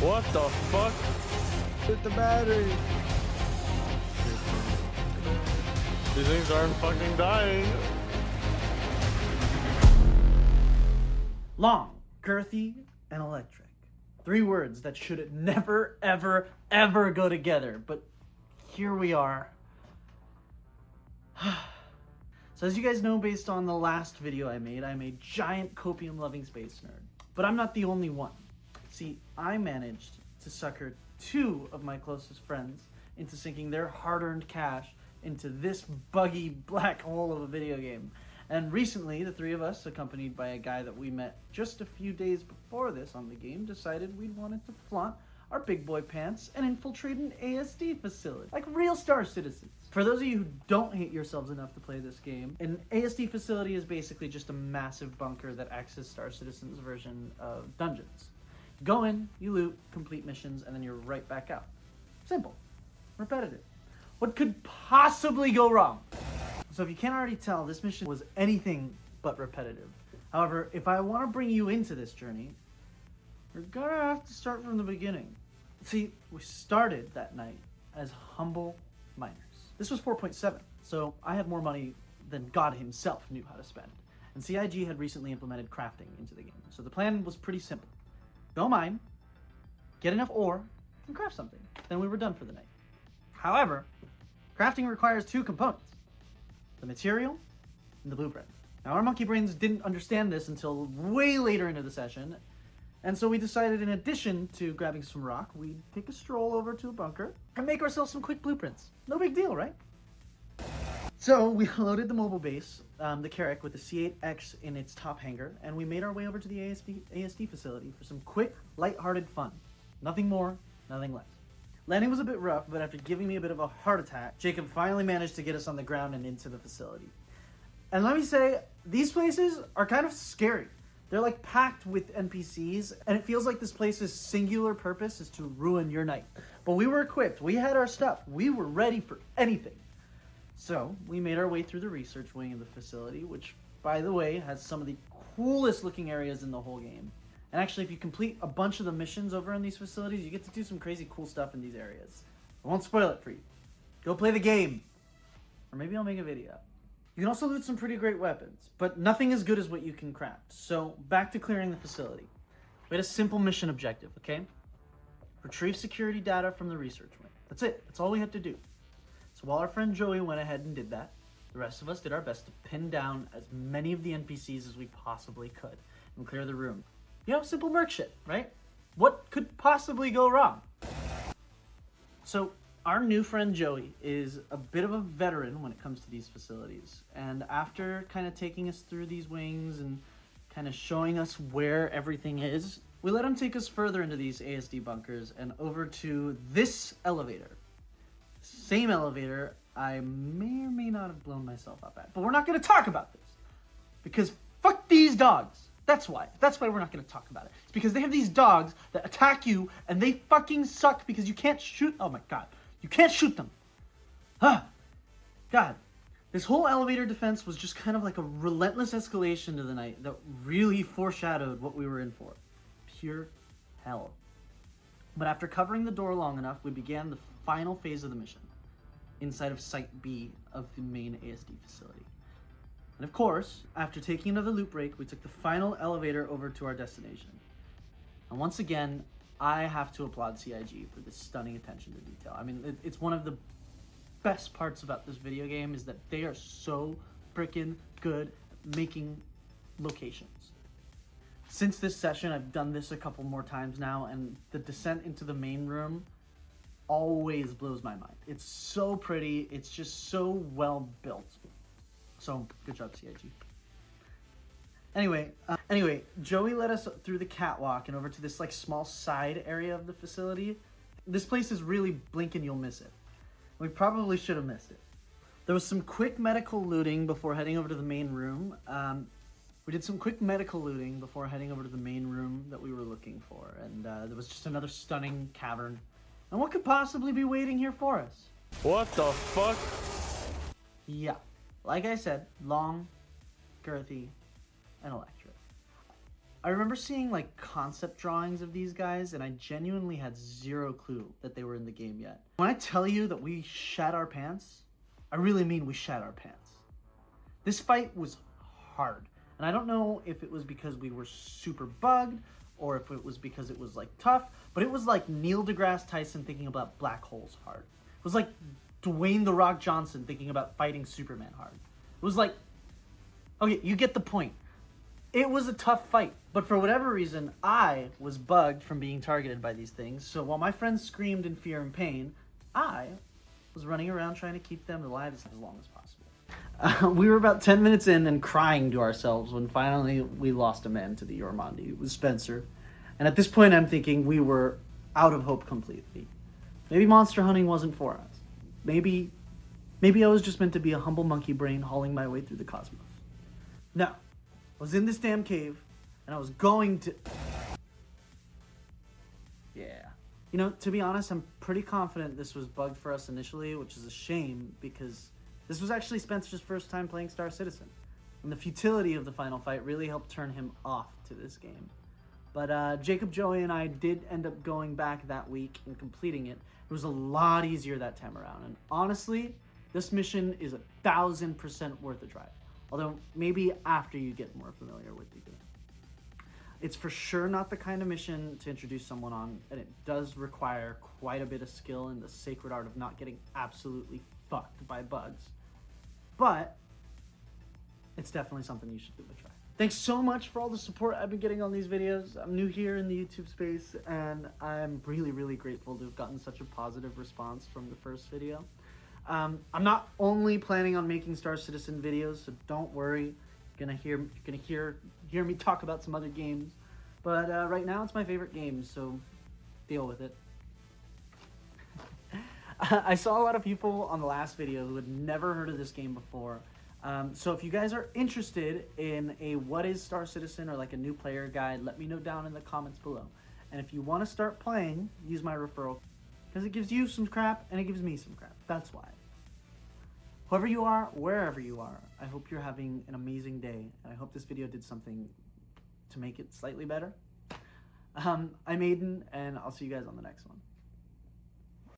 What the fuck? Hit the battery. These things aren't fucking dying. Long, girthy, and electric. 3 words that should never, ever, ever go together. But here we are. So as you guys know, based on the last video I made, I'm a giant copium-loving space nerd. But I'm not the only one. See, I managed to sucker 2 of my closest friends into sinking their hard-earned cash into this buggy black hole of a video game. And recently, the 3 of us, accompanied by a guy that we met just a few days before this on the game, decided we wanted to flaunt our big boy pants and infiltrate an ASD facility, like real Star Citizens. For those of you who don't hate yourselves enough to play this game, an ASD facility is basically just a massive bunker that acts as Star Citizen's version of dungeons. You go in, you loot, complete missions, and then you're right back out. Simple. Repetitive. What could possibly go wrong? So if you can't already tell, this mission was anything but repetitive. However, if I want to bring you into this journey, we're gonna have to start from the beginning. See, we started that night as humble miners. This was 4.7, so I had more money than God himself knew how to spend. And CIG had recently implemented crafting into the game, so the plan was pretty simple. Go mine, get enough ore, and craft something. Then we were done for the night. However, crafting requires 2 components: the material and the blueprint. Now our monkey brains didn't understand this until way later into the session, and so we decided, in addition to grabbing some rock, we'd take a stroll over to a bunker and make ourselves some quick blueprints. No big deal, right? So we loaded the mobile base, the Carrack, with the C8X in its top hangar, and we made our way over to the ASD facility for some quick, lighthearted fun. Nothing more, nothing less. Landing was a bit rough, but after giving me a bit of a heart attack, Jacob finally managed to get us on the ground and into the facility. And let me say, these places are kind of scary. They're like packed with NPCs, and it feels like this place's singular purpose is to ruin your night. But we were equipped, we had our stuff, we were ready for anything. So we made our way through the research wing of the facility, which, by the way, has some of the coolest looking areas in the whole game. And actually, if you complete a bunch of the missions over in these facilities, you get to do some crazy cool stuff in these areas. I won't spoil it for you. Go play the game. Or maybe I'll make a video. You can also loot some pretty great weapons, but nothing as good as what you can craft. So back to clearing the facility. We had a simple mission objective, okay? Retrieve security data from the research wing. That's it. That's all we had to do. So while our friend Joey went ahead and did that, the rest of us did our best to pin down as many of the NPCs as we possibly could and clear the room. You know, simple merc shit, right? What could possibly go wrong? So our new friend Joey is a bit of a veteran when it comes to these facilities. And after kind of taking us through these wings and kind of showing us where everything is, we let him take us further into these ASD bunkers and over to this elevator. Same elevator I may or may not have blown myself up at. But we're not going to talk about this. Because fuck these dogs. That's why. That's why we're not going to talk about it. It's because they have these dogs that attack you and they fucking suck because you can't shoot. Oh my god. You can't shoot them. God. This whole elevator defense was just kind of like a relentless escalation to the night that really foreshadowed what we were in for. Pure hell. But after covering the door long enough, we began the final phase of the mission, inside of Site B of the main ASD facility. And of course, after taking another loot break, we took the final elevator over to our destination. And once again, I have to applaud CIG for this stunning attention to detail. I mean, it's one of the best parts about this video game is that they are so freaking good at making locations. Since this session, I've done this a couple more times now, and the descent into the main room always blows my mind. It's so pretty, it's just so well built. So, good job, CIG. Anyway, Joey led us through the catwalk and over to this like small side area of the facility. This place is really blink and you'll miss it. We probably should have missed it. There was some quick medical looting before heading over to the main room. We did some quick medical looting before heading over to the main room that we were looking for. And there was just another stunning cavern. And what could possibly be waiting here for us? What the fuck? Yeah, like I said, long, girthy, and electric. I remember seeing like concept drawings of these guys, and I genuinely had zero clue that they were in the game yet. When I tell you that we shat our pants, I really mean we shat our pants. This fight was hard, and I don't know if it was because we were super bugged or if it was because it was like tough, but it was like Neil deGrasse Tyson thinking about black holes hard. It was like Dwayne "The Rock" Johnson thinking about fighting Superman hard. It was like, okay, you get the point. It was a tough fight, but for whatever reason, I was bugged from being targeted by these things, so while my friends screamed in fear and pain, I was running around trying to keep them alive as long as possible. We were about 10 minutes in and crying to ourselves when finally we lost a man to the Yormandi. It was Spencer, and at this point I'm thinking we were out of hope completely. Maybe monster hunting wasn't for us. Maybe I was just meant to be a humble monkey brain hauling my way through the cosmos. No. I was in this damn cave, and I was going to... Yeah. You know, to be honest, I'm pretty confident this was bugged for us initially, which is a shame, because this was actually Spencer's first time playing Star Citizen, and the futility of the final fight really helped turn him off to this game. But Jacob, Joey, and I did end up going back that week and completing it. It was a lot easier that time around, and honestly, this mission is 1,000% worth a try. Although, maybe after you get more familiar with the game. It's for sure not the kind of mission to introduce someone on, and it does require quite a bit of skill in the sacred art of not getting absolutely fucked by bugs. But, it's definitely something you should give a try. Thanks so much for all the support I've been getting on these videos. I'm new here in the YouTube space, and I'm really, really grateful to have gotten such a positive response from the first video. I'm not only planning on making Star Citizen videos, so don't worry. You're gonna hear me talk about some other games. But right now it's my favorite game, so deal with it. I saw a lot of people on the last video who had never heard of this game before. So if you guys are interested in a what is Star Citizen or like a new player guide, let me know down in the comments below. And if you want to start playing, use my referral, because it gives you some crap and it gives me some crap. That's why. Whoever you are, wherever you are, I hope you're having an amazing day, and I hope this video did something to make it slightly better. I'm Aiden, and I'll see you guys on the next one.